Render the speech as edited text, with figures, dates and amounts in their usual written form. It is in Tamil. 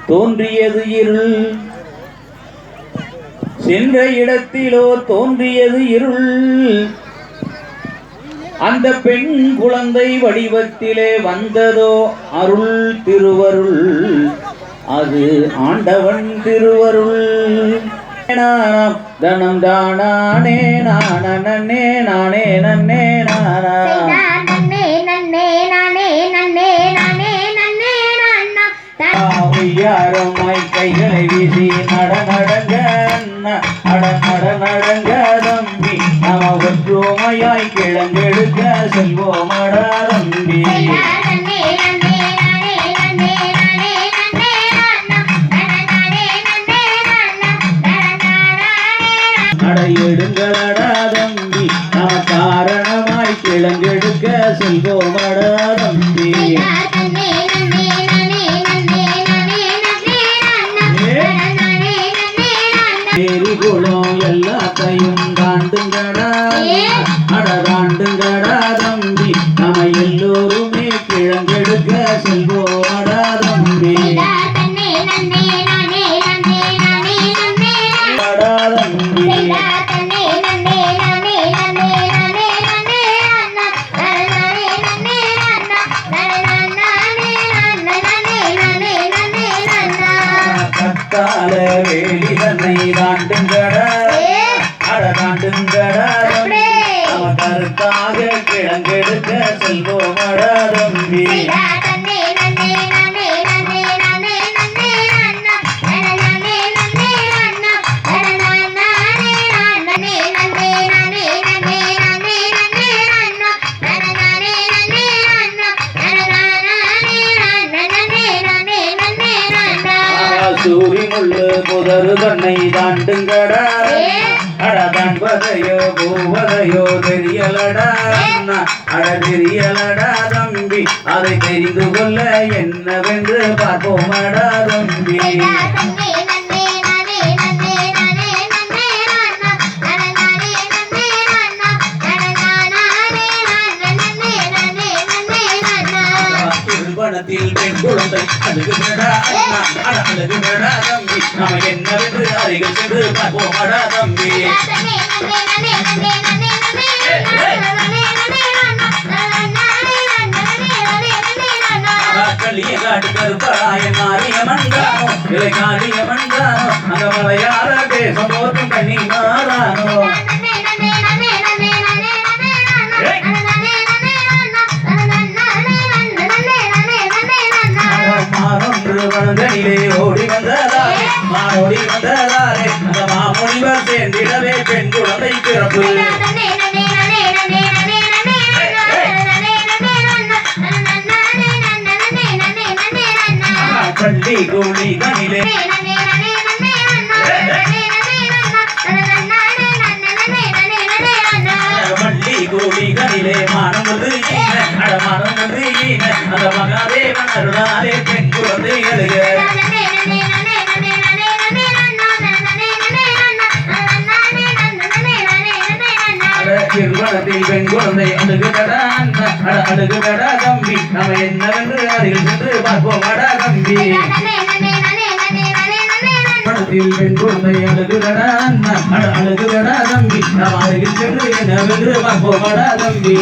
தோன்றியது இருள், சென்ற இடத்திலோ தோன்றியது இருள். அந்த பெண் குழந்தை வடிவத்திலே வந்ததோ அருள் திருவருள், அது ஆண்டவன் திருவருள். தனம் தானே நானே நானே நன்னே நானா கைகளை வீசி நடங்க தம்பி, நம ஒற்றுமையாய் கிழங்கெடுக்க செல்வோமடா தம்பி. எடுங்களடா தம்பி, நம காரணமாய் கிழங்கெடுக்க செல்வோமடா தம்பி. குளம் எல்லாத்தையும் தாண்டுங்கடா தாண்டுங்கடா தம்பி, நம்ம எல்லோருமே கிழங்கெடுக்க செல்வோமடா தம்பி. கத்தால வேலி தன்னை தாண்டுங்கடா தாண்டுங்கடா தம்பி, நம்ம கருத்தாக கிழங்கெடுக்க செல்வோமடா தம்பி. சூரிமுள்ளு புதரு தன்னை தாண்டுங்கடா தான்பதையோ பூவதையோ தெரியலடா தெரியலடா தம்பி, அதை தெரிந்து கொள்ள என்னவென்று பார்ப்போமடா தம்பி. திருமணத்தில் பெண் குழந்தை அழுகுமடா அழுகுமடா தம்பி, நாம என்னவென்று அருகில் சென்று பார்ப்போமடா தம்பி. கள்ளிய காட்டு கருப்பராய மாறிய மன்றானோ இலை காலிய மன்றானோ, அங்க மலையாள தேசம் போற்றும் கண்ணி மாறானோ. வளர்ந்தனிலே ஓடி வந்ததாரே மானோடி வந்ததாரே, அந்த மாமுனிவர் சேர்ந்திடவே பெண் குழந்தை பிறப்பு. பள்ளி கூலி கனிலே பள்ளி கூலி கனிலே மானம் வந்து அடமானம் வந்து அந்த மகாதேவன் அருளாலே பெண் குழந்தை எழுக. திருமணத்தில் பெண் குழந்தை அழுகுகடா அழுகுகடா தம்பி, நம்ம என்னவென்று அருகில் சென்று பார்ப்போமடா தம்பி. திருமணத்தில் பெண் குழந்தை அழுகுகடா அழுகுகடா தம்பி, நம்ம அருகில் சென்று என்னவென்று பார்ப்போமடா தம்பி.